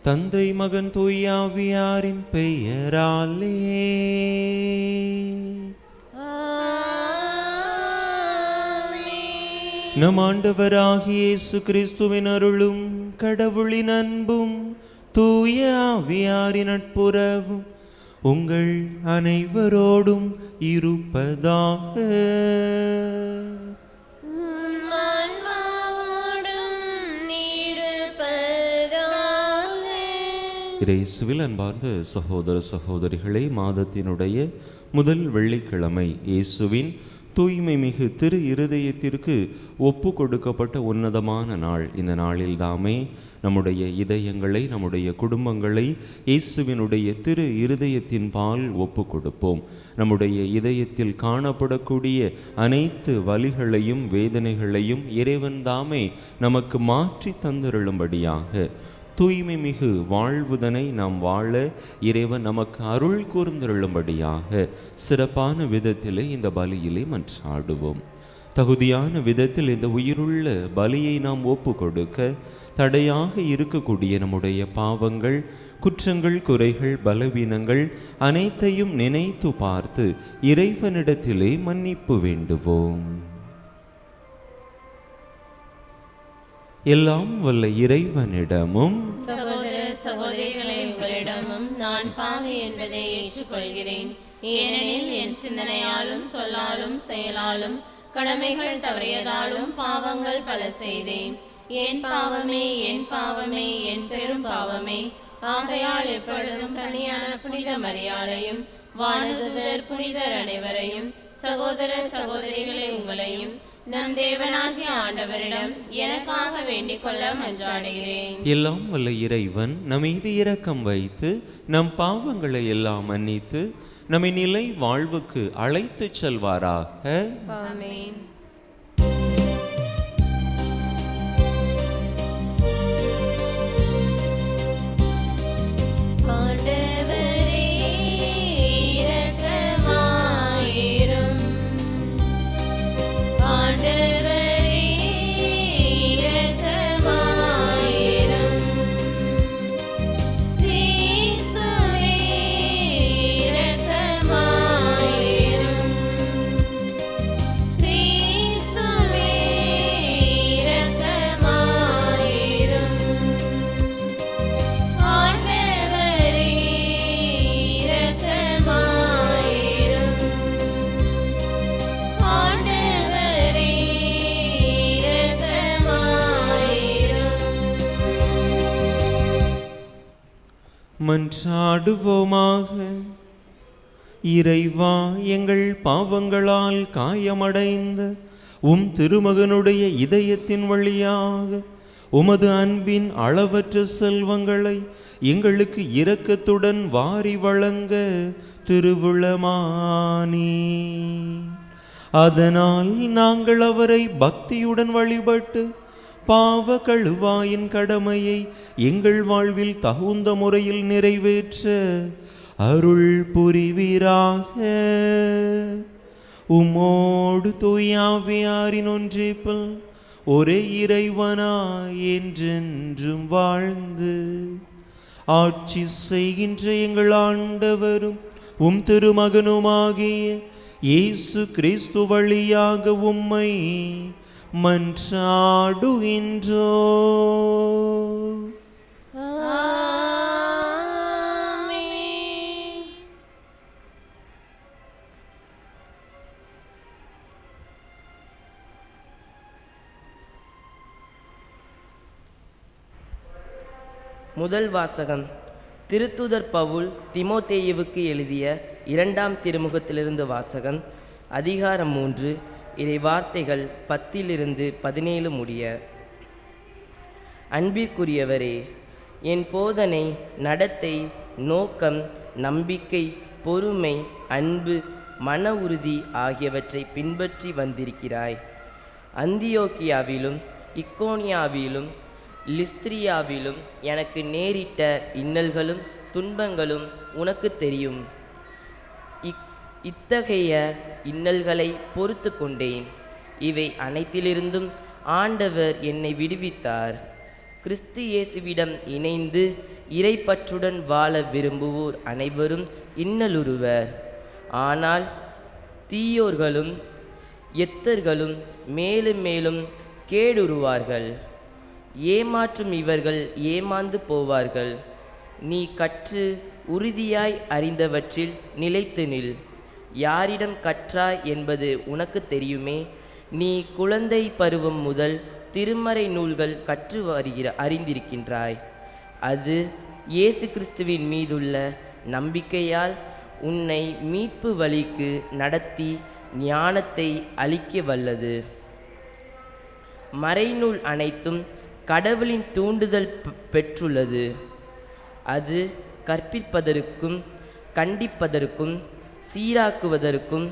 தந்தை மகன் தூயாவியாரின் பெயராலே. நம் ஆண்டவராகிய இயேசு கிறிஸ்துவின் அருளும் கடவுளின் அன்பும் தூய ஆவியாரின் நட்புறவும் உங்கள் அனைவரோடும் இருப்பதாக. இயேசுவில் அன்பார்ந்த சகோதர சகோதரிகளே, மாதத்தினுடைய முதல் வெள்ளிக்கிழமை இயேசுவின் தூய்மை மிகு திரு இருதயத்திற்கு ஒப்பு கொடுக்கப்பட்ட உன்னதமான நாள். இந்த நாளில் தாமே நம்முடைய இதயங்களை, நம்முடைய குடும்பங்களை இயேசுவினுடைய திரு இருதயத்தின் பால் ஒப்பு கொடுப்போம். நம்முடைய இதயத்தில் காணப்படக்கூடிய அனைத்து வலிகளையும் வேதனைகளையும் இறைவன் தாமே நமக்கு மாற்றி தந்திருளும்படியாக தூய்மை மிகு வாழ்வுதனை நாம் வாழ இறைவன் நமக்கு அருள் கூர்ந்தருளும்படியாக சிறப்பான விதத்திலே இந்த பலியிலே மன்றாடுவோம். தகுதியான விதத்தில் இந்த உயிருள்ள பலியை நாம் ஒப்பு கொடுக்க தடையாக இருக்கக்கூடிய நம்முடைய பாவங்கள், குற்றங்கள், குறைகள், பலவீனங்கள் அனைத்தையும் நினைத்து பார்த்து இறைவனிடத்திலே மன்னிப்பு வேண்டுவோம். எல்லாம் வல்ல இறைவனிடமும் சகோதர சகோதரிகளை உங்களிடமும் நான் பாவி என்பதை ஏற்றுக்கொள்கிறேன். ஏனெனில் என் சிந்தனையாலும் சொல்லாலும் செயலாலும் கடமைகள் தவறியதாலும் பாவங்கள் பல செய்தேன். என் பாவமே, என் பாவமே, என் பெரும் பாவமே. ஆகையால் எப்பொழுதும் கன்னியான புனித மரியாதையும் வானதூதர் புனிதர் அனைவரையும் சகோதர சகோதரிகளை உங்களையும் நம் தேவனாகிய ஆண்டவரிடம் எனக்காக வேண்டிக் கொள்ள மன்றாடுகிறேன். எல்லாம் வல்ல இறைவன் நம் மீது இரக்கம் வைத்து நம் பாவங்களை எல்லாம் மன்னித்து நம்மை நிலை வாழ்வுக்கு அழைத்து செல்வாராக. ஆமென். மன்றாடுவோமாக. இறைவா, எங்கள் பாவங்களால் காயமடைந்த உம் திருமகனுடைய இதயத்தின் வழியாக உமது அன்பின் அளவற்ற செல்வங்களை எங்களுக்கு இரக்கத்துடன் வாரி வழங்க திருவுளமானி. அதனால் நாங்கள் அவரை பக்தியுடன் வழிபட்டு பாவ கழுவாயின் கடமையை எங்கள் வாழ்வில் தகுந்த முறையில் நிறைவேற்ற அருள் புரிவீராக. உம்மோடு தூயாவியாரின் ஒன்றிப்பில் ஒரே இறைவனாய் என்றென்றும் வாழ்ந்து ஆட்சி செய்கின்ற எங்கள் ஆண்டவரும் உம் திருமகனுமாகிய இயேசு கிறிஸ்து வழியாக உம்மை மன்றாடுகின்றோ. முதல் வாசகம். திருத்தூதர் பவுல் தீமோத்தேயுவுக்கு எழுதிய 2ஆம் திருமுகத்திலிருந்து வாசகம். அதிகாரம் 3, இறை வார்த்தைகள் 10-17 முடிய. அன்பிற்குரியவரே, என் போதனை, நடத்தை, நோக்கம், நம்பிக்கை, பொறுமை, அன்பு, மன உறுதி ஆகியவற்றை பின்பற்றி வந்திருக்கிறாய். அந்தியோக்கியாவிலும் இக்கோனியாவிலும் லிஸ்திரியாவிலும் எனக்கு நேரிட்ட இன்னல்களும் துன்பங்களும் உனக்கு தெரியும். இத்தகைய இன்னல்களை பொறுத்து கொண்டேன். இவை அனைத்திலிருந்தும் ஆண்டவர் என்னை விடுவித்தார். கிறிஸ்து இயேசுவிடம் இணைந்து இறைப்பற்றுடன் வாழ விரும்புவோர் அனைவரும் இன்னலுறுவர். ஆனால் தீயோர்களும் எத்தர்களும் மேலும் மேலும் கேடுருவார்கள். ஏமாற்றும் இவர்கள் ஏமாந்து போவார்கள். நீ கற்று உறுதியாய் அறிந்தவற்றில் நிலைத்து நில். யாரிடம் கற்றாய் என்பது உனக்கு தெரியுமே. நீ குழந்தை பருவம் முதல் திருமறை நூல்கள் கற்று அறிந்திருக்கின்றாய். அது இயேசு கிறிஸ்துவின் மீதுள்ள நம்பிக்கையால் உன்னை மீட்பு வழிக்கு நடத்தி ஞானத்தை அளிக்க வல்லது. மறைநூல் அனைத்தும் கடவுளின் தூண்டுதல் பெற்றுள்ளது. அது கற்பிப்பதற்கும் கண்டிப்பதற்கும் சீராக்குவதற்கும்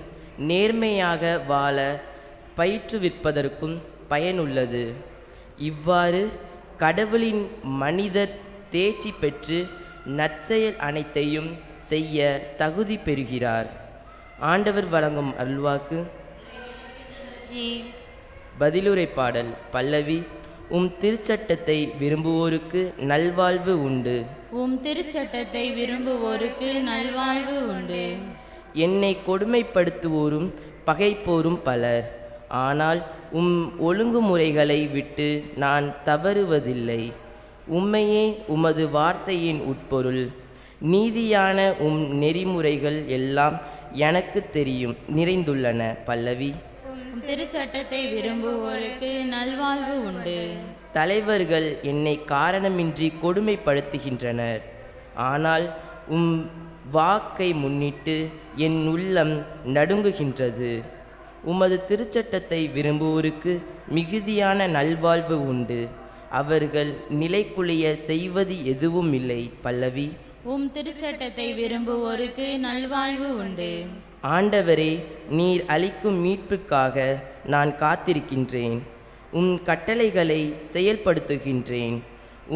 நேர்மையாக வாழ பயிற்றுவிப்பதற்கும் பயனுள்ளது. இவ்வாறு கடவுளின் மனிதர் தேர்ச்சி பெற்று நற்செயல் அனைத்தையும் செய்ய தகுதி பெறுகிறார். ஆண்டவர் வழங்கும் அருள்வாக்கு. பதிலுரை பாடல் பல்லவி. உம் திருச்சட்டத்தை விரும்புவோருக்கு நல்வாழ்வு உண்டு. உம் திருச்சட்டத்தை விரும்புவோருக்கு நல்வாழ்வு உண்டு. என்னை கொடுமைப்படுத்துவோரும் பகைப்போரும் பலர். ஆனால் உம் ஒழுங்குமுறைகளை விட்டு நான் தவறுவதில்லை. உம்மையே உமது வார்த்தையின் உட்பொருள். நீதியான உம் நெறிமுறைகள் எல்லாம் எனக்கு தெரியும் நிறைந்துள்ளன. பல்லவி. திருச்சட்டத்தை விரும்புவோருக்கு நல்வாழ்வு உண்டு. தலைவர்கள் என்னை காரணமின்றி கொடுமைப்படுத்துகின்றனர். ஆனால் உம் வாக்கை முன்னிட்டு என் உள்ளம் நடுங்குகின்றது. உமது திருச்சட்டத்தை விரும்புவோருக்கு மிகுதியான நல்வாழ்வு உண்டு. அவர்கள் நிலைக்குலைய செய்வது எதுவும் இல்லை. பல்லவி. உம் திருச்சட்டத்தை விரும்புவோருக்கு நல்வாழ்வு உண்டு. ஆண்டவரே, நீர் அளிக்கும் மீட்புக்காக நான் காத்திருக்கின்றேன். உம் கட்டளைகளை செயல்படுத்துகின்றேன்.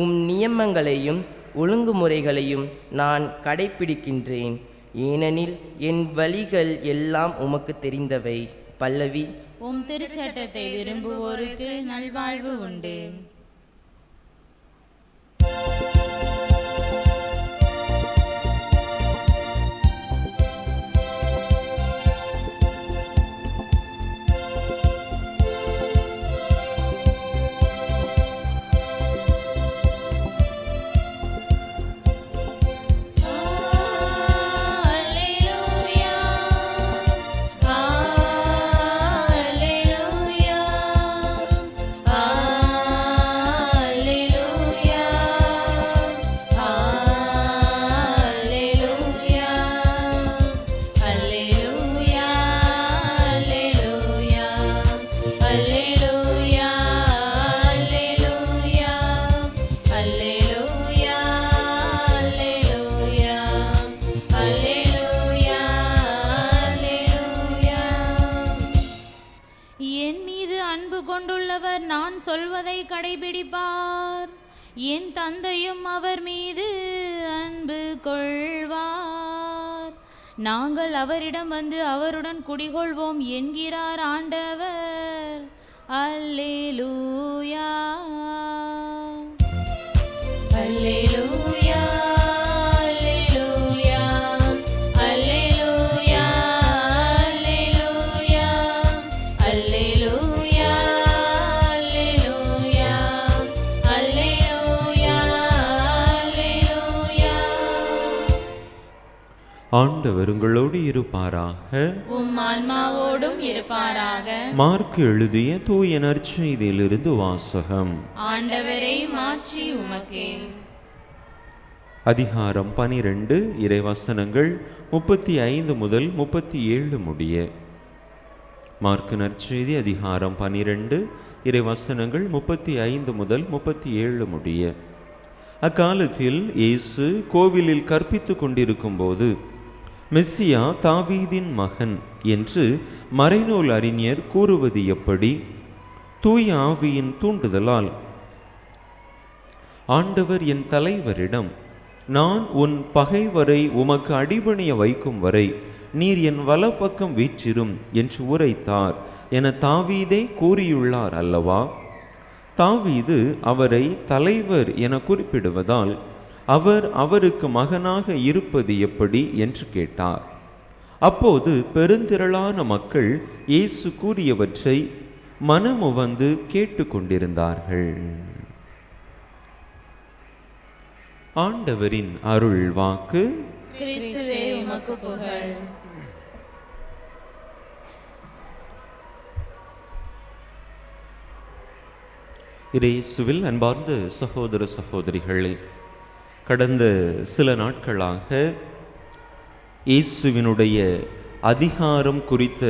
உம் நியமங்களையும் ஒழுங்குமுறைகளையும் நான் கடைப்பிடிக்கின்றேன். ஏனெனில் என் வழிகள் எல்லாம் உமக்கு தெரிந்தவை. பல்லவி. உம் திருச்சட்டத்தை விரும்புவோருக்கு நல்வாழ்வு உண்டு. நான் சொல்வதை கடைபிடிப்பார். என் தந்தையும் அவர் மீது அன்பு கொள்வார். நாங்கள் அவரிடம் வந்து அவருடன் குடிகொள்வோம் என்கிறார் ஆண்டவர். அல்லேலூயா, அல்லேலூயா, அல்லேலூயா, அல்லேலூயா, அல்லேலூயா, அல்லேலூயா, அல்லேலூயா, அல்லேலூயா. ஆண்டவர் உங்களோடு இருப்பாராக. உம் ஆன்மாவோடும் இருப்பாராக. மார்க்கு எழுதிய தூய நற்செய்தியிலிருந்து வாசகம். ஆண்டவரை மாற்றி உமக்கே. அதிகாரம் 12, இறைவசனங்கள் 35 முதல் 37 முடிய. மார்க்கு நற்செய்தி அதிகாரம் 12, இறைவசனங்கள் 35 முதல் 37 முடிய. அக்காலத்தில் இயேசு கோவிலில் கற்பித்து கொண்டிருக்கும் போது, மெஸ்ஸியா தாவீதின் மகன் என்று மறைநூல் அறிஞர் கூறுவது எப்படி? தூய ஆவியின் தூண்டுதலால் ஆண்டவர் என் தலைவரிடம், நான் உன் பகைவரை உமக்கு அடிபணிய வைக்கும் வரை நீர் என் வலப்பக்கம் வீற்றிரும் என்று உரைத்தார் என தாவீதே கூறியுள்ளார் அல்லவா? தாவீது அவரை தலைவர் என குறிப்பிடுவதால் அவர் அவருக்கு மகனாக இருப்பது எப்படி என்று கேட்டார். அப்போது பெருந்திரளான மக்கள் இயேசு கூறியவற்றை மனமுவந்து கேட்டுக்கொண்டிருந்தார்கள். ஆண்டவரின் அருள் வாக்கு. கிறிஸ்துவே உமக்கு புகழ். இயேசுவில் அன்பார்ந்த சகோதர சகோதரிகளே, கடந்த சில நாட்களாக இயேசுவினுடைய அதிகாரம் குறித்த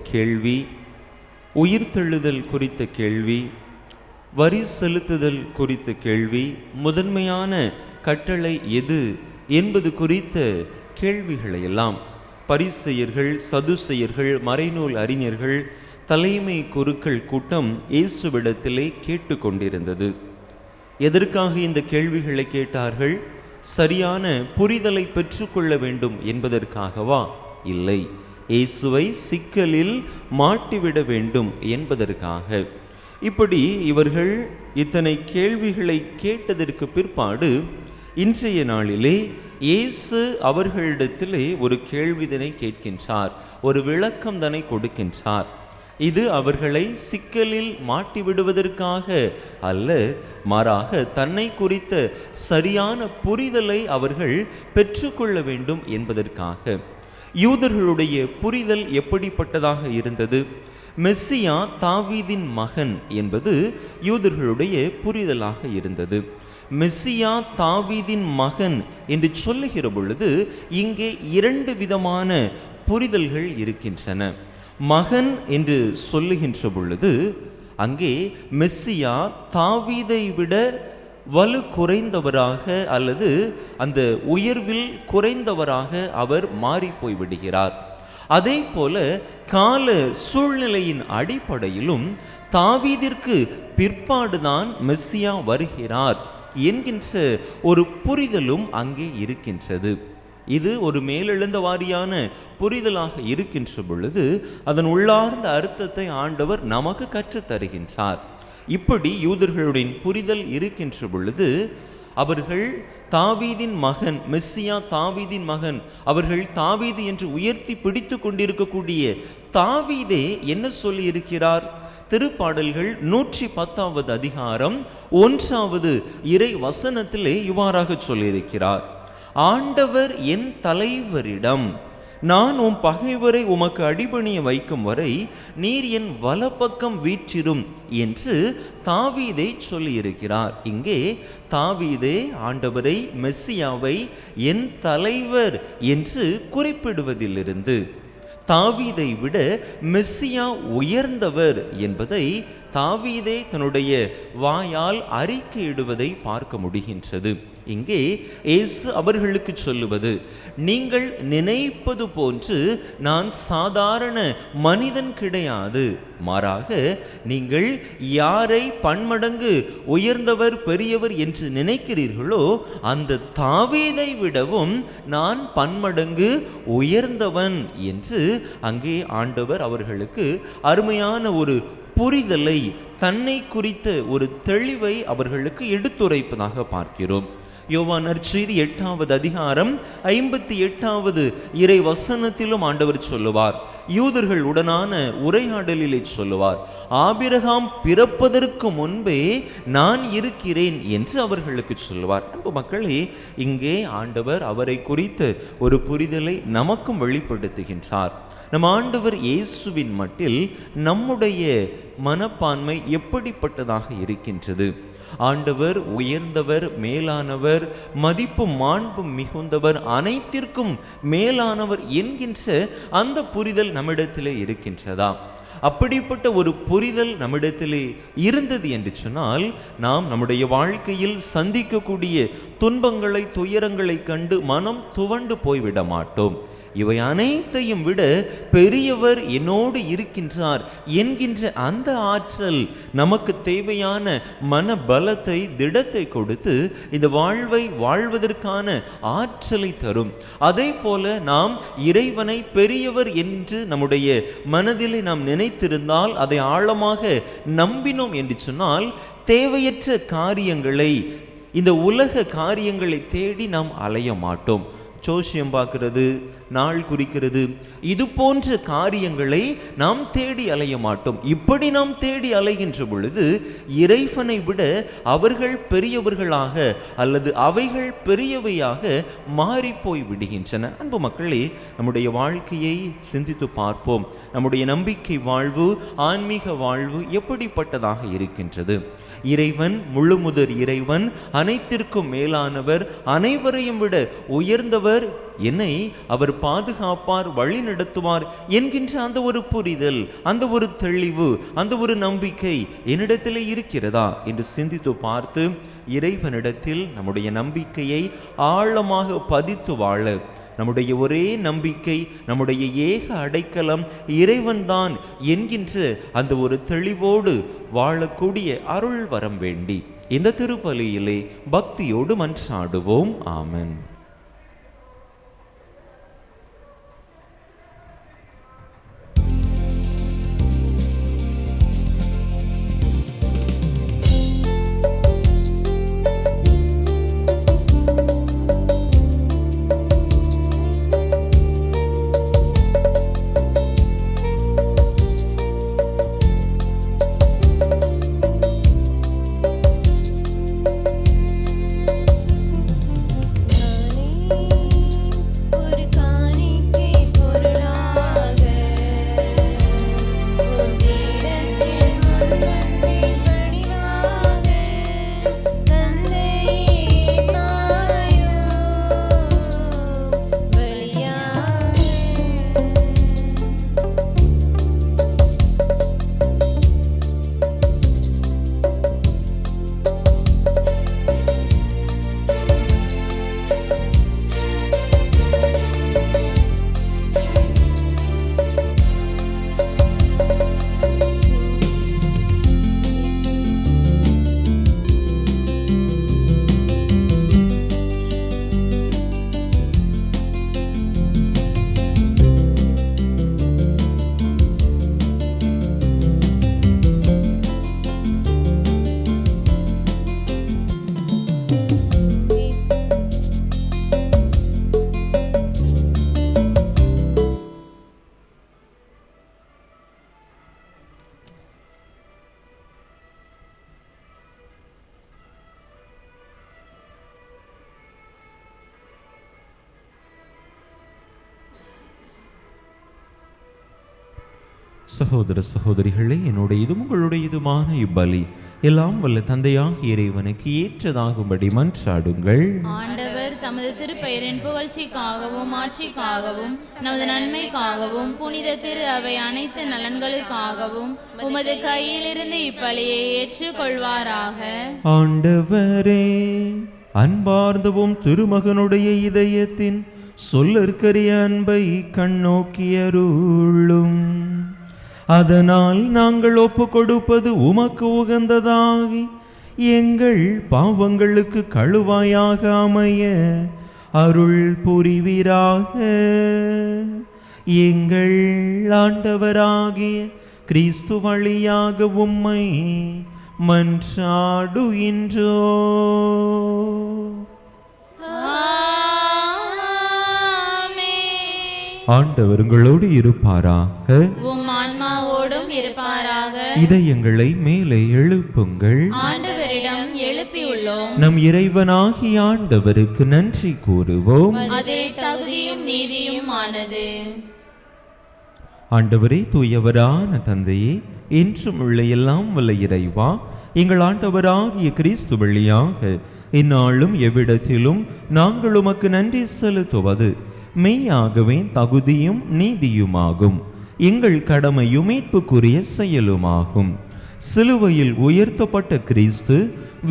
கேள்வி, உயிர்த்தெழுதல் குறித்த கேள்வி, வரி செலுத்துதல் குறித்த கேள்வி, முதன்மையான கட்டளை எது என்பது குறித்த கேள்விகளையெல்லாம் பரிசேயர்கள், சதுசேயர்கள், மறைநூல் அறிஞர்கள், தலைமை குருக்கள் கூட்டம் இயேசுவிடத்திலே கேட்டுக்கொண்டிருந்தது. எதற்காக இந்த கேள்விகளை கேட்டார்கள்? சரியான புரிதலை பெற்றுக்கொள்ள வேண்டும் என்பதற்காகவா? இல்லை, இயேசுவை சிக்கலில் மாட்டிவிட வேண்டும் என்பதற்காக. இப்படி இவர்கள் இத்தனை கேள்விகளை கேட்டதற்கு பிற்பாடு இன்றைய நாளிலே இயேசு அவர்களிடத்திலே ஒரு கேள்விதனை கேட்கின்றார், ஒரு விளக்கம் தனை கொடுக்கின்றார். இது அவர்களை சிக்கலில் மாட்டிவிடுவதற்காக அல்ல, மாறாக தன்னை குறித்த சரியான புரிதலை அவர்கள் பெற்றுக்கொள்ள வேண்டும் என்பதற்காக. யூதர்களுடைய புரிதல் எப்படிப்பட்டதாக இருந்தது? மெஸ்ஸியா தாவீதின் மகன் என்பது யூதர்களுடைய புரிதலாக இருந்தது. மெஸ்ஸியா தாவீதின் மகன் என்று சொல்லுகிற பொழுது இங்கே இரண்டு விதமான புரிதல்கள் இருக்கின்றன. மகன் என்று சொல்லுகின்ற பொழுது அங்கே மெஸ்ஸியா தாவீதை விட வலு குறைந்தவராக அல்லது அந்த உயர்வில் குறைந்தவராக அவர் மாறி போய்விடுகிறார். அதே போல கால சூழ்நிலையின் அடிப்படையிலும் தாவீதிற்கு பிற்பாடுதான் மெஸ்ஸியா வருகிறார் என்கின்ற ஒரு புரிதலும் அங்கே இருக்கின்றது. இது ஒரு மேலெழுந்த வாரியான புரிதலாக இருக்கின்ற பொழுது அதன் உள்ளார்ந்த அர்த்தத்தை ஆண்டவர் நமக்கு கற்றுத் தருகின்றார். இப்படி யூதர்களுடைய புரிதல் இருக்கின்ற பொழுது அவர்கள் தாவீதின் மகன், மெஸ்ஸியா தாவீதின் மகன், அவர்கள் தாவீது என்று உயர்த்தி பிடித்து கொண்டிருக்கக்கூடிய தாவீதே என்ன சொல்லி இருக்கிறார்? திருப்பாடல்கள் 110வது அதிகாரம் 1வது இறை வசனத்திலே இவ்வாறாக சொல்லியிருக்கிறார், ஆண்டவர் என் தலைவரிடம், நான் உம் பகைவரை உமக்கு அடிபணிய வைக்கும் வரை நீர் என் வலப்பக்கம் வீற்றிரும் என்று தாவீதை சொல்லியிருக்கிறார். இங்கே தாவீதே ஆண்டவரை, மெஸ்ஸியாவை என் தலைவர் என்று குறிப்பிடுவதிலிருந்து தாவீதை விட மெஸ்ஸியா உயர்ந்தவர் என்பதை தாவீதே தன்னுடைய வாயால் அறிக்கையிடுவதை பார்க்க முடிகின்றது. இங்கே இயேசு அவர்களுக்கு சொல்லுவது, நீங்கள் நினைப்பது போன்று நான் சாதாரண மனிதன் கிடையாது, மாறாக நீங்கள் யாரை பன்மடங்கு உயர்ந்தவர் பெரியவர் என்று நினைக்கிறீர்களோ அந்த தாவீதை விடவும் நான் பன்மடங்கு உயர்ந்தவன் என்று அங்கே ஆண்டவர் அவர்களுக்கு அருமையான ஒரு புரிதலை, தன்னை குறித்த ஒரு தெளிவை அவர்களுக்கு எடுத்துரைப்பதாக பார்க்கிறோம். யோவான் நற்செய்தி 8வது அதிகாரம் 58வது இறை வசனத்திலும் ஆண்டவர் சொல்லுவார், யூதர்கள் உடனான உரையாடலிலே சொல்லுவார், ஆபிரகாம் பிறப்பதற்கு முன்பே நான் இருக்கிறேன் என்று அவர்களுக்கு சொல்லுவார். அன்பு மக்களே, இங்கே ஆண்டவர் அவரை குறித்த ஒரு புரிதலை நமக்கும் வெளிப்படுத்துகின்றார். நம் ஆண்டவர் இயேசுவின் மட்டில் நம்முடைய மனப்பான்மை எப்படிப்பட்டதாக இருக்கின்றது? ஆண்டவர் உயர்ந்தவர், மேலானவர், மதிப்பு மாண்பு மிகுந்தவர், அனைத்திற்கும் மேலானவர் என்கின்ற அந்த புரிதல் நம்மிடத்திலே இருக்கின்றதா? அப்படிப்பட்ட ஒரு புரிதல் நம்மிடத்திலே இருந்தது என்று சொன்னால் நாம் நம்முடைய வாழ்க்கையில் சந்திக்கக்கூடிய துன்பங்களை, துயரங்களை கண்டு மனம் துவண்டு போய்விட மாட்டோம். இவை அனைத்தையும் விட பெரியவர் என்னோடு இருக்கின்றார் என்கின்ற அந்த ஆற்றல் நமக்கு தேவையான மன பலத்தை, திடத்தை கொடுத்து இந்த வாழ்வை வாழ்வதற்கான ஆற்றலை தரும். அதே போல நாம் இறைவனை பெரியவர் என்று நம்முடைய மனதிலே நாம் நினைத்திருந்தால், அதை ஆழமாக நம்பினோம் என்று சொன்னால், தேவையற்ற காரியங்களை, இந்த உலக காரியங்களை தேடி நாம் அலைய மாட்டோம். ஜோசியம் பார்க்கிறது, நாள் குறிக்கிறது, இது போன்ற காரியங்களை நாம் தேடி அலைய மாட்டோம். இப்படி நாம் தேடி அலைகின்ற பொழுது இறைவனை விட அவர்கள் பெரியவர்களாக அல்லது அவைகள் பெரியவையாக மாறிப்போய் விடுகின்றன. அன்பு மக்களே, நம்முடைய வாழ்க்கையை சிந்தித்து பார்ப்போம். நம்முடைய நம்பிக்கை வாழ்வு, ஆன்மீக வாழ்வு எப்படிப்பட்டதாக இருக்கின்றது? இறைவன் முழுமுதற் இறைவன், அனைத்திற்கும் மேலானவர், அனைவரையும் விட உயர்ந்தவர், என்னை அவர் பாதுகாப்பார், வழி நடத்துவார் என்கின்ற அந்த ஒரு புரிதல், அந்த ஒரு தெளிவு, அந்த ஒரு நம்பிக்கை என்னிடத்திலே இருக்கிறதா என்று சிந்தித்து பார்த்து இறைவனிடத்தில் நம்முடைய நம்பிக்கையை ஆழமாக பதித்து வாழ, நம்முடைய ஒரே நம்பிக்கை, நம்முடைய ஏக அடைக்கலம் இறைவன்தான் என்கின்ற அந்த ஒரு தெளிவோடு வாழக்கூடிய அருள் வரம் வேண்டி இந்த திருப்பலியிலே பக்தியோடு மன்றாடுவோம். ஆமென். சகோதர சகோதரிகளே, என்னுடையதும் உங்களுடையதுமான இப்பலி எல்லாம் வல்ல தந்தையாகிய இறைவனுக்கு ஏற்றதாகும்படி மன்றாடுங்கள். ஆண்டவர் தமது திருப்பெயரின் புகழ்ச்சிக்காகவும் ஆட்சிக்காகவும் நமது நன்மைக்காகவும் புனித திரு அவை அனைத்து நலன்களுக்காகவும் உமது கையிலிருந்து இப்பலியை ஏற்றுக்கொள்வாராக. ஆண்டவரே, அன்பார்ந்தவும் திருமகனுடைய இதயத்தின் சொல்லற்கரிய அன்பை கண்ணோக்கியருளும். அதனால் நாங்கள் ஒப்பு கொடுப்பது உமக்கு உகந்ததாகி எங்கள் பாவங்களுக்கு கழுவாயாக அமைய அருள் புரிவீராக. எங்கள் ஆண்டவராகிய கிறிஸ்து வழியாக உம்மை மன்றாடுகின்றோ. ஆண்டவர் உங்களோடு இருப்பாராக, உம் ஆன்மாவோடும் இருப்பாராக. இதயங்களை மேலே எழுப்புங்கள். ஆண்டவரிடம் எழுப்பியுள்ளோம். நம் இறைவனாகிய ஆண்டவருக்கு நன்றி கூறுவோம். அதே தகுதியும் நீதியும் ஆனது. ஆண்டவரே, தூயவரான தந்தையே, என்றும் உள்ள எல்லாம் வல்ல இறைவா, எங்கள் ஆண்டவராகிய கிறிஸ்து வழியாக இந்நாளும் எவ்விடத்திலும் நாங்கள் உமக்கு நன்றி செலுத்துவது மெய்யாகவே தகுதியும் நீதியுமாகும். எங்கள் கடமையும் மீட்புக்குரிய செயலுமாகும். சிலுவையில் உயர்த்தப்பட்ட கிறிஸ்து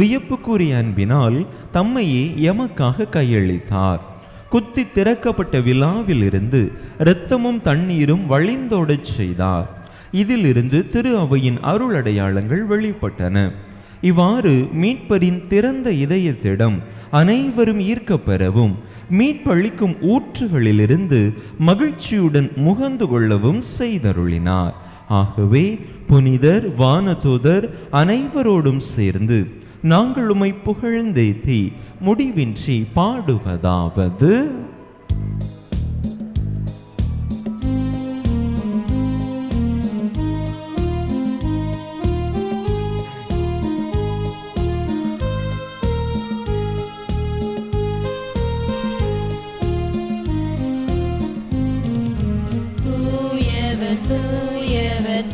வியப்புக்குரிய அன்பினால் தம்மையே எமக்காக கையளித்தார். குத்தி திறக்கப்பட்ட விலாவில் இருந்து இரத்தமும் தண்ணீரும் வழிந்தோடச் செய்தார். இதிலிருந்து திரு அவையின் அருள் அடையாளங்கள் வெளிப்பட்டன. இவ்வாறு மீட்பரின் திறந்த இதயத்திடம் அனைவரும் ஈர்க்கப்பெறவும் மீட்பளிக்கும் ஊற்றுகளிலிருந்து மகிழ்ச்சியுடன் முகந்து கொள்ளவும் செய்தருளினார். ஆகவே புனிதர் வானதூதர் அனைவரோடும் சேர்ந்து நாங்கள் உம்மை புகழ்ந்தேத்தி முடிவின்றி பாடுவதாவது: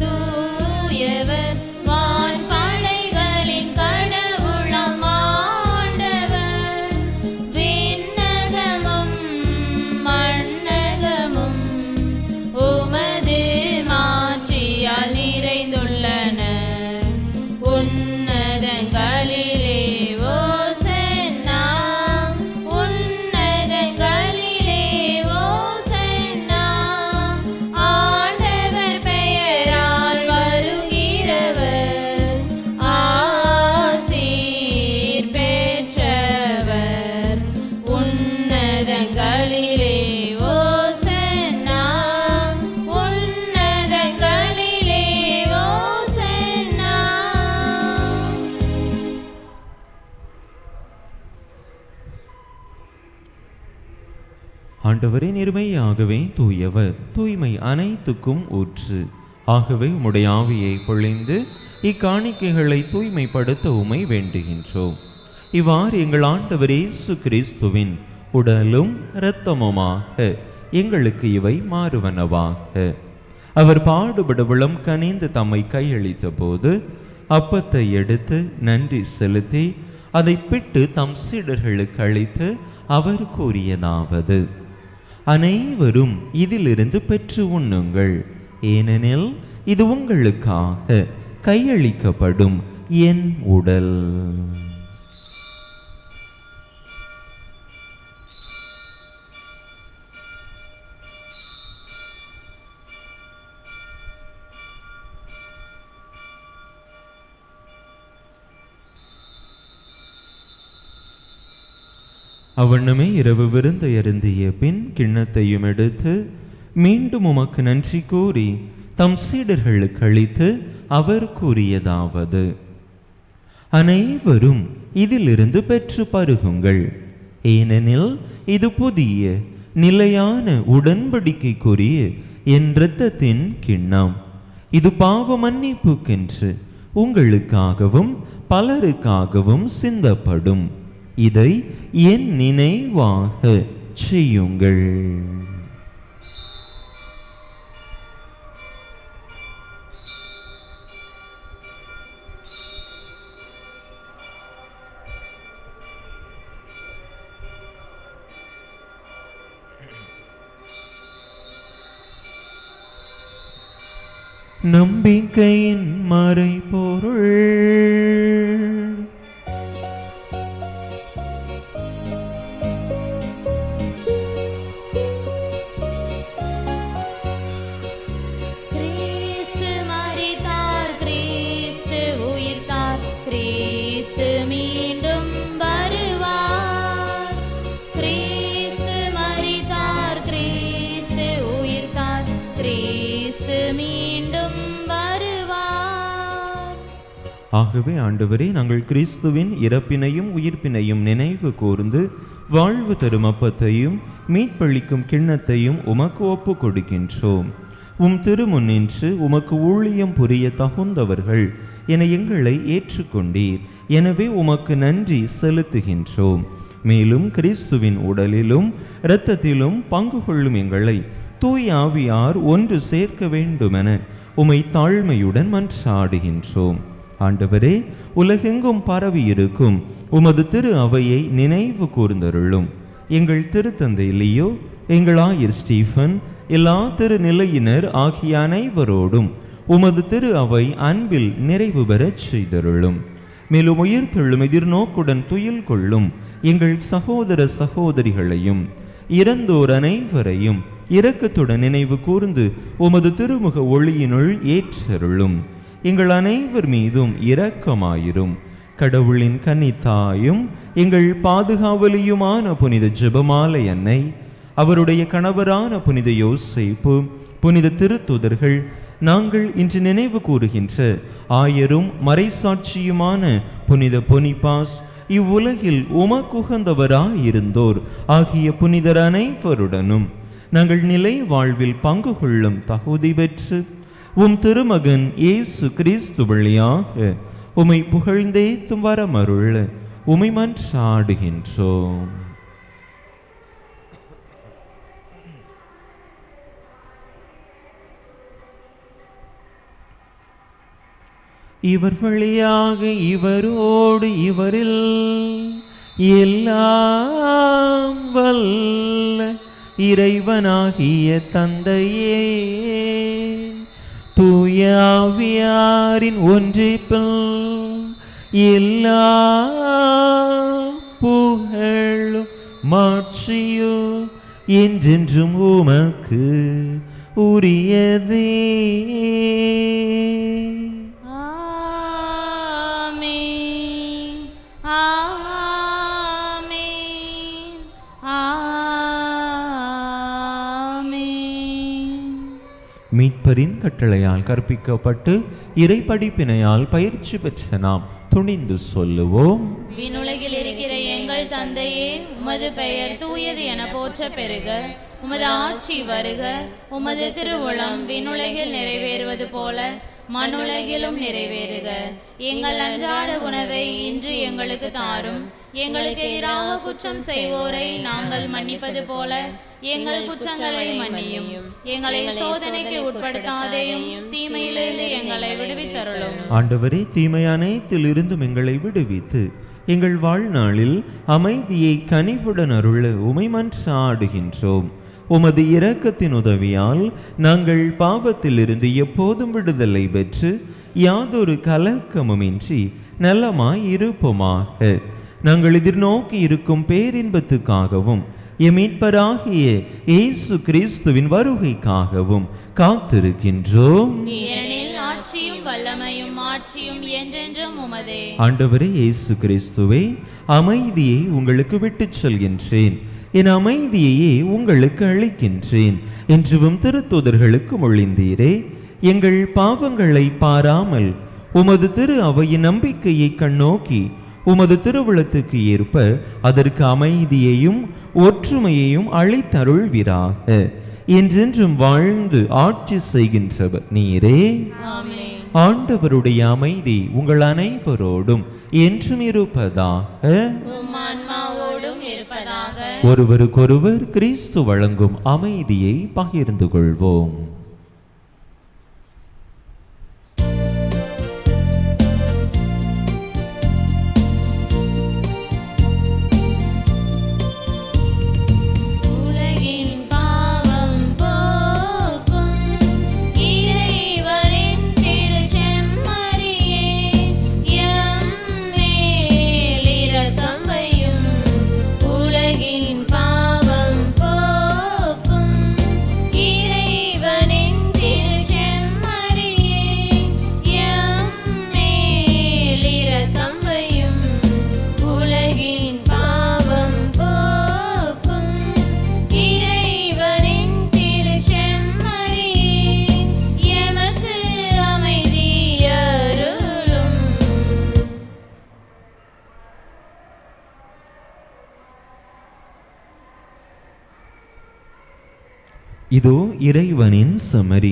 தூயவர் வான் படைகளின் கடவுளாம் ஆண்டவர். விண்ணகமும் மண்ணகமும் உமது மாட்சியால் நிறைந்துள்ளன. உன்னதங்களிலே ஓசன்னா, உன்னதங்களிலே ஓசன்னா. ஆண்டவர் பெயரால் வருகிறவர் ஆசீர் பெற்றவர். உன்னதங்களிலே ஓசன்னா, உன்னதங்களிலே ஓசன்னா. ஆண்டவரே, நேர்மையாகவே தூயவர், தூய்மை அனைத்துக்கும் ஊற்று. ஆகவே உம்முடைய ஆவியை பொழிந்து இக்காணிக்கைகளை தூய்மைப்படுத்த உம்மை வேண்டுகின்றோம். இவ்வாறு எங்கள் ஆண்டவர் இயேசு கிறிஸ்துவின் உடலும் இரத்தமுமாக எங்களுக்கு இவை மாறுவனவாக. அவர் பாடுபடவுளம் கனிந்து தம்மை கையளித்த போது அப்பத்தை எடுத்து நன்றி செலுத்தி அதை பிட்டு தம் சீடர்களுக்கு அளித்து அவர் கூறியதாவது: அனைவரும் இதிலிருந்து பெற்று உண்ணுங்கள், ஏனெனில் இது உங்களுக்காக கையளிக்கப்படும் என் உடல். அவ்வண்ணமே இரவு விருந்தை அருந்திய பின் கிண்ணத்தையும் எடுத்து மீண்டும் உமக்கு நன்றி கூறி தம் சீடர்களுக்கு அளித்து அவர் கூறியதாவது: அனைவரும் இதிலிருந்து பெற்று பருகுங்கள், ஏனெனில் இது புதிய நிலையான உடன்படிக்கைக்குரிய என் இரத்தத்தின் கிண்ணம். இது பாவ மன்னிப்புக்கென்று உங்களுக்காகவும் பலருக்காகவும் சிந்தப்படும். இதை என் நினைவாக செய்யுங்கள். நம்பிக்கையின் மறைபொருள். கிறிஸ்து மரித்தார், கிறிஸ்து உயிர்த்தார், கிறிஸ்து மீண்டும் வருவார். கிறிஸ்து மரித்தார், கிறிஸ்து உயிர்த்தார், கிறிஸ்து மீண்டும் வருவார். ஆகவே ஆண்டவரே, நாங்கள் கிறிஸ்துவின் இறப்பினையும் உயிர்ப்பினையும் நினைவு கூர்ந்து வாழ்வு தரும் அப்பத்தையும் மீட்பளிக்கும் கிண்ணத்தையும் உமக்கு ஒப்பு கொடுக்கின்றோம். உம் திருமுன்னின்று உமக்கு ஊழியம் புரிய தகுந்தவர்கள் என எங்களை ஏற்றுக்கொண்டீர். எனவே உமக்கு நன்றி செலுத்துகின்றோம். மேலும் கிறிஸ்துவின் உடலிலும் இரத்தத்திலும் பங்கு கொள்ளும் எங்களை தூய் ஆவியார் ஒன்று சேர்க்க வேண்டுமென உமை தாழ்மையுடன் மன்றாடுகின்றோம். ஆண்டவரே, உலகெங்கும் பரவி இருக்கும் உமது திரு அவையை நினைவு கூர்ந்தருளும். எங்கள் திருத்தந்தை லியோ, எங்கள் ஆயர் ஸ்டீஃபன், எல்லா திருநிலையினர் ஆகிய அனைவரோடும் உமது திரு அவை அன்பில் நிறைவு பெறச் செய்தருளும். மேலும் உயிர்த்தெழும் எதிர்நோக்குடன் துயில் கொள்ளும் எங்கள் சகோதர சகோதரிகளையும் இறந்தோர் அனைவரையும் இரக்கத்துடன் நினைவு கூர்ந்து உமது திருமுக ஒளியினுள் ஏற்றருளும். எங்கள் அனைவர் மீதும் இரக்கமாயிரும். கடவுளின் கன்னித்தாயும் எங்கள் பாதுகாவலியுமான புனித ஜெபமாலை அன்னை, அவருடைய கணவரான புனித யோசேப்பு, புனித திருத்துதர்கள், நாங்கள் இன்று நினைவு கூறுகின்ற ஆயரும் மறைசாட்சியுமான புனித பொனிபாஸ், இவ்வுலகில் உமக்குகந்தவராயிருந்தோர் ஆகிய புனிதர் அனைவருடனும் நாங்கள் நிலை வாழ்வில் பங்கு கொள்ளும் தகுதி பெற்று உம் திருமகன் இயேசு கிறிஸ்து வழியாக உமை புகழ்ந்தேத்தும் வரமருள உமை மன்றாடுகின்றோம். இவர் வழியாக இவரோடு இவரில் எல்லாம் வல்ல இறைவனாகிய தந்தையே, தூய ஆவியாரின் ஒன்றிப்பில் எல்லா புகழும் மாட்சியும் என்றென்றும் உமக்கு உரியதே. மீட்பரின் கட்டளையால் கற்பிக்கப்பட்டு இறைப்படிப்பினையால் பயிற்சி பெற்ற நாம் துணிந்து சொல்லுவோம். விண்ணுலகில் இருக்கிற எங்கள் தந்தையே, உமது பெயர் தூயது என போற்ற பெறுக. உமது ஆட்சி வருக. உமது திருவுளம் விண்ணுலகில் நிறைவேறுவது போல மண்ணுலகிலும் நிறைவேறுக. எங்கள் அன்றாட உணவை இன்று எங்களுக்கு தாரும். எங்களுக்கு எதிராக குற்றம் செய்வோரை நாங்கள் மன்னிப்பது போல எங்கள் குற்றங்களை மன்னியும். எங்களை சோதனைக்கு உட்படுத்தாதேயும், தீமையிலிருந்து எங்களை விடுவித்தருளும். ஆண்டவரே, தீமை அனைத்திலிருந்தும் எங்களை விடுவித்து எங்கள் வாழ்நாளில் அமைதியை கனிவுடன் அருள உமை மன்றாடுகின்றோம். உமது இரக்கத்தின் உதவியால் நாங்கள் பாவத்திலிருந்து எப்போதும் விடுதலை பெற்று யாதொரு கலக்கமுமின்றி நலமாய் இருப்போமாக. நாங்கள் எதிர்நோக்கி இருக்கும் பேரின்பத்துக்காகவும் எமீட்பராகிய இயேசு கிறிஸ்துவின் வருகைக்காகவும் காத்திருக்கின்றோம். ஆட்சியும் வல்லமையும் மாட்சியும் என்றென்றும் உமதே. ஆண்டவரே இயேசு கிறிஸ்துவே, அமைதியை உங்களுக்கு விட்டுச் செல்கின்றேன், என் அமைதியையே உங்களுக்கு அளிக்கின்றேன் என்றும் திருத்தூதர்களுக்கு மொழிந்தீரே. எங்கள் பாவங்களை பாராமல் உமது திரு அவையின் நம்பிக்கையை கண்ணோக்கி உமது திருவுளத்துக்கு ஏற்ப அதற்கு அமைதியையும் ஒற்றுமையையும் அளித்தருள்வீராக. என்றென்றும் வாழ்ந்து ஆட்சி செய்கின்றவர் நீரே. ஆண்டவருடைய அமைதி உங்கள் அனைவரோடும் என்றும் இருப்பதாக. ஒருவருக்கொருவர் கிறிஸ்து வழங்கும் அமைதியை பகிர்ந்து கொள்வோம். இதோ இறைவனின் செம்மறி,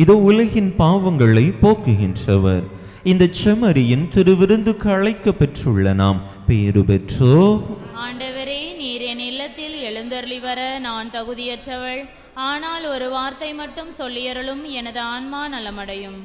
இதோ உலகின் பாவங்களை போக்குகின்றவர். இந்த செம்மறியின் திருவிருந்துக்கு அழைக்க பெற்றுள்ள நாம் பேறு பெற்றோ. ஆண்டவரே, நீர் என் இல்லத்தில் எழுந்தருளி வர நான் தகுதியற்றவள். ஆனால் ஒரு வார்த்தை மட்டும் சொல்லியருளும், எனது ஆன்மா நலமடையும்.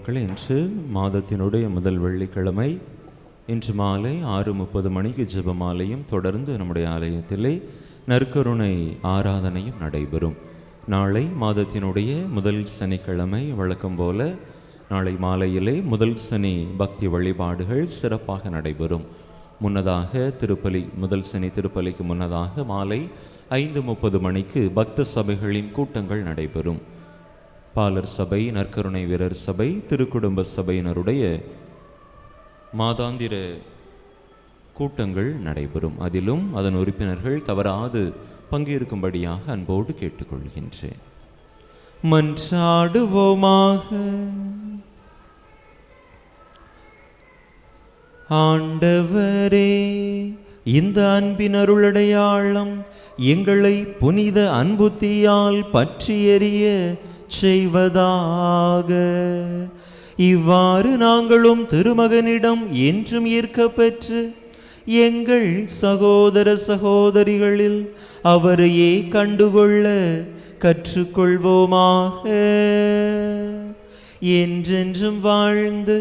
இறைமக்கள், இன்று மாதத்தினுடைய முதல் வெள்ளிக்கிழமை. இன்று மாலை 6:30 மணிக்கு ஜெபமாலையும் தொடர்ந்து நம்முடைய ஆலயத்திலே நற்கருணை ஆராதனையும் நடைபெறும். நாளை மாதத்தினுடைய முதல் சனிக்கிழமை. வழக்கம் போல நாளை மாலையிலே முதல் சனி பக்தி வழிபாடுகள் சிறப்பாக நடைபெறும். முன்னதாக திருப்பலி, முதல் சனி திருப்பலிக்கு முன்னதாக மாலை 5:30 மணிக்கு பக்த சபைகளின் கூட்டங்கள் நடைபெறும். பாலர் சபை, நற்கருணை வீரர் சபை, திருக்குடும்ப சபையினருடைய மாதாந்திர கூட்டங்கள் நடைபெறும். அதிலும் அதன் உறுப்பினர்கள் தவறாது பங்கேற்கும்படியாக அன்போடு கேட்டுக்கொள்கின்றேன். மன்றாடுவோமாக. ஆண்டவரே, இந்த அன்பின் அருளடையாளம் எங்களை புனித அன்புத்தியால் பற்றி எரிய செய்வதாக. இவ்வாறு நாங்களும் திருமகனிடம் என்றும் ஈர்க்கப்பெற்று எங்கள் சகோதர சகோதரிகளில் அவரையே கண்டுகொள்ள கற்றுக்கொள்வோமாக. என்றென்றும் வாழ்ந்து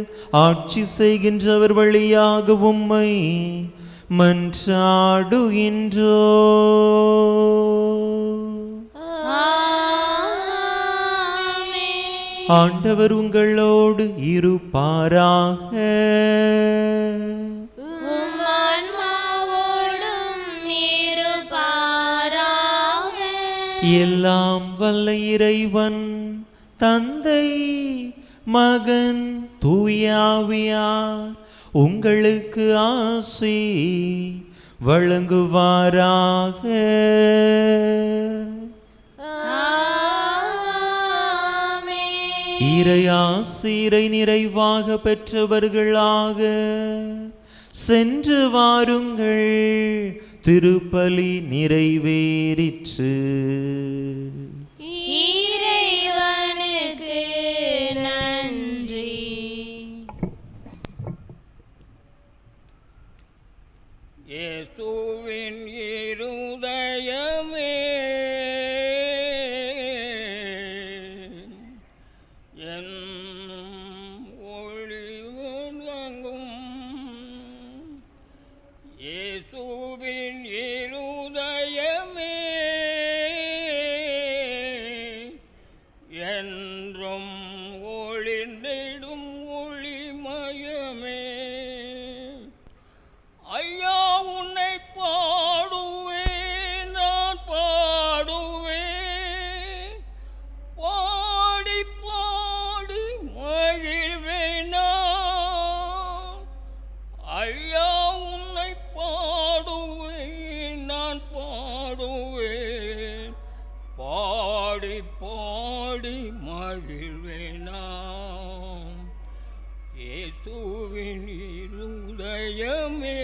ஆட்சி செய்கின்றவர் வழியாக உம்மை மன்றாடுகின்றோ. ஆண்டவர் உங்களோடு இருப்பாராக. எல்லாம் வல்ல இறைவன் தந்தை, மகன், தூயாவியார் உங்களுக்கு ஆசி வழங்குவாராக. இறையாசிரை நிறைவாக பெற்றவர்களாக சென்று வாருங்கள். திருப்பலி நிறைவேறிற்று. இறைவனுக்கு நன்றி. இயேசுவின் இருதயமே என் ஒளிவங்கும். இயேசுவின் இருதயமே என்றும் ஒளிந்திடும் ஒளிமயமே. ஐயா, உன்னை பாடுவேன், நான் பாடுவேன், பாடி பாடி மகிழ்வேன் நான். ஐயா, உன்னை பாடுவேன், நான் பாடுவேன், பாடி பாடி மகிழ்வேன் நான். இயேசுவின் இருதயமே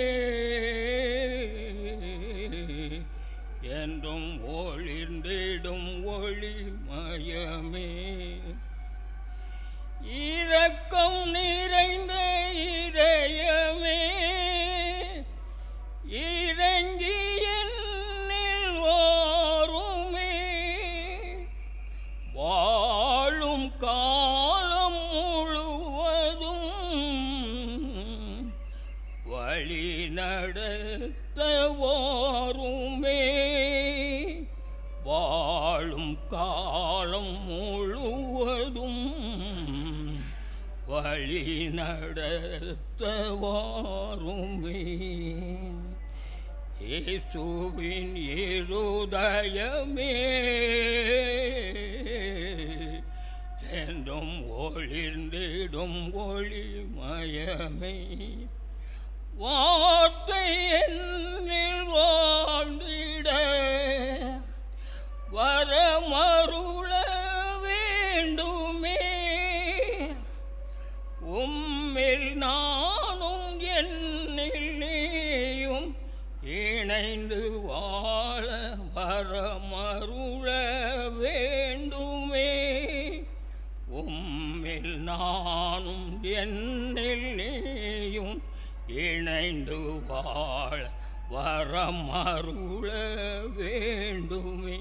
என்றும் ஒளிர்ந்திடும் ஒளிமயமே. இரக்கம் நிறைந்த இதயமே இறங்கி என்னில் வாருமே. வாழும் காலம் முழுவதும் வழி நடத்த வாருமே. வாழும் காலம் முழுவதும் வழி நடத்த வாருமே. இயேசுவின் இருதயமே என்றும் ஒளிர்ந்திடும் ஒளிமயமே. வார்த்தை என்னில் வாழ்ந்திட வரமருள வேண்டுமே. உம்மில் நானும் என்னில் நீயும் இணைந்து வாழ வரமருள வேண்டுமே. உம்மில் நானும் என்னில் நீயும் இணைந்து வாழ வரமருள வேண்டுமே.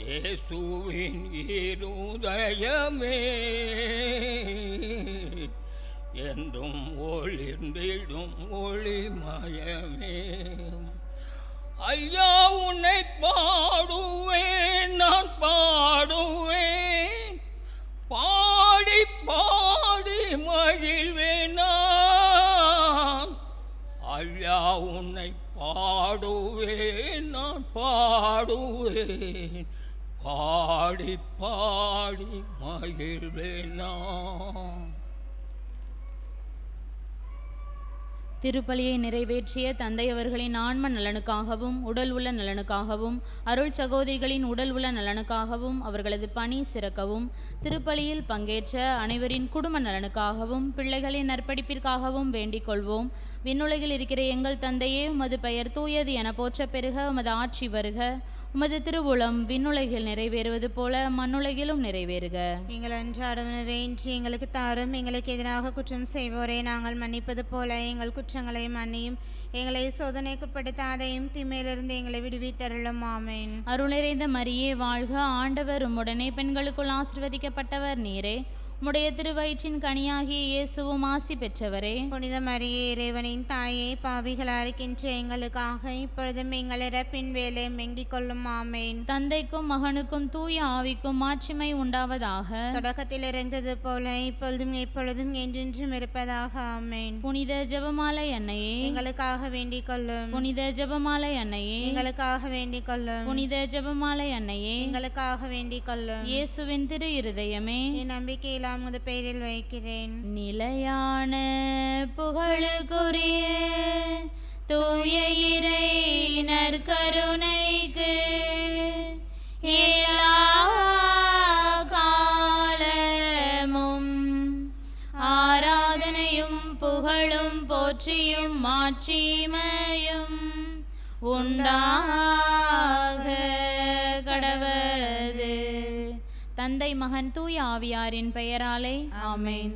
இயேசுவின் இருதயமே என்றும் ஒளிர்ந்திடும் ஒளிமயமே. ஐயா உன்னை பாடுவேன், நான் பாடுவேன், பாடி பாடி மகிழ்வேன் நான். ஐயா உன்னை பாடுவேன், நான் பாடுவேன், பாடி பாடி மகிழ்வேன் நான். திருப்பலியை நிறைவேற்றிய தந்தையவர்களின் ஆன்ம நலனுக்காகவும் உடல் உள்ள நலனுக்காகவும் அருள் சகோதரிகளின் உடல் உள்ள நலனுக்காகவும் அவர்களது பணி சிறக்கவும் திருப்பலியில் பங்கேற்ற அனைவரின் குடும்ப நலனுக்காகவும் பிள்ளைகளின் நற்படிப்பிற்காகவும் வேண்டிக் கொள்வோம். விண்ணுலகில் இருக்கிற எங்கள் தந்தையே, உமது பெயர் தூயது என போற்ற பெறுக. உமது ஆட்சி வருக. உமது திருவுளம் விண்ணுலகில் நிறைவேறுவது போல மண்ணுலகிலும் நிறைவேறுக. எங்கள் அன்றாட உணவை இன்று எங்களுக்கு தாரும். எங்களுக்கு எதிராக குற்றம் செய்வோரை நாங்கள் மன்னிப்பது போல எங்கள் குற்றங்களை மன்னியும். எங்களை சோதனைக்குட்படுத்தாதையும் தீமையிலிருந்து எங்களை விடுவித்தருளும். ஆமென். அருள் நிறைந்த மரியே வாழ்க. ஆண்டவர் உம்முடனே பெண்களுக்குள் ஆசீர்வதிக்கப்பட்டவர் நீரே. உம்முடைய திருவயிற்றின் கனியாகிய இயேசுவும் ஆசி பெற்றவரே. புனித மரியே, இறைவனின் தாயே, பாவிகளாக இருக்கின்ற எங்களுக்காக இப்பொழுதும் எங்கள் இறப்பின் வேலை வேண்டிக் கொள்ளும். ஆமென். தந்தைக்கும் மகனுக்கும் தூய ஆவிக்கும் மாட்சிமை உண்டாவதாக. தொடக்கத்தில் இருந்தது போல இப்பொழுதும் எப்பொழுதும் என்றென்றும் இருப்பதாக. ஆமென். புனித ஜெபமாலை அன்னையே, எங்களுக்காக வேண்டிக் கொள்ளும். புனித ஜெபமாலை அன்னையே, எங்களுக்காக வேண்டிக் கொள்ளும். புனித ஜெபமாலை அன்னையே, எங்களுக்காக வேண்டிக் கொள்ளும். இயேசுவின் திரு இருதயமே, என் நம்பிக்கையில் உமது பெயரில் வைக்கிறேன். நிலையான புகழுக்குரிய தூய இறை நற்கருணைக்கு எல்லா காலமும் ஆராதனையும் புகழும் போற்றியும் மாட்சிமையும் உண்டாக கடவது. தந்தை மகன் தூய ஆவியாரின் பெயராலே. ஆமென்.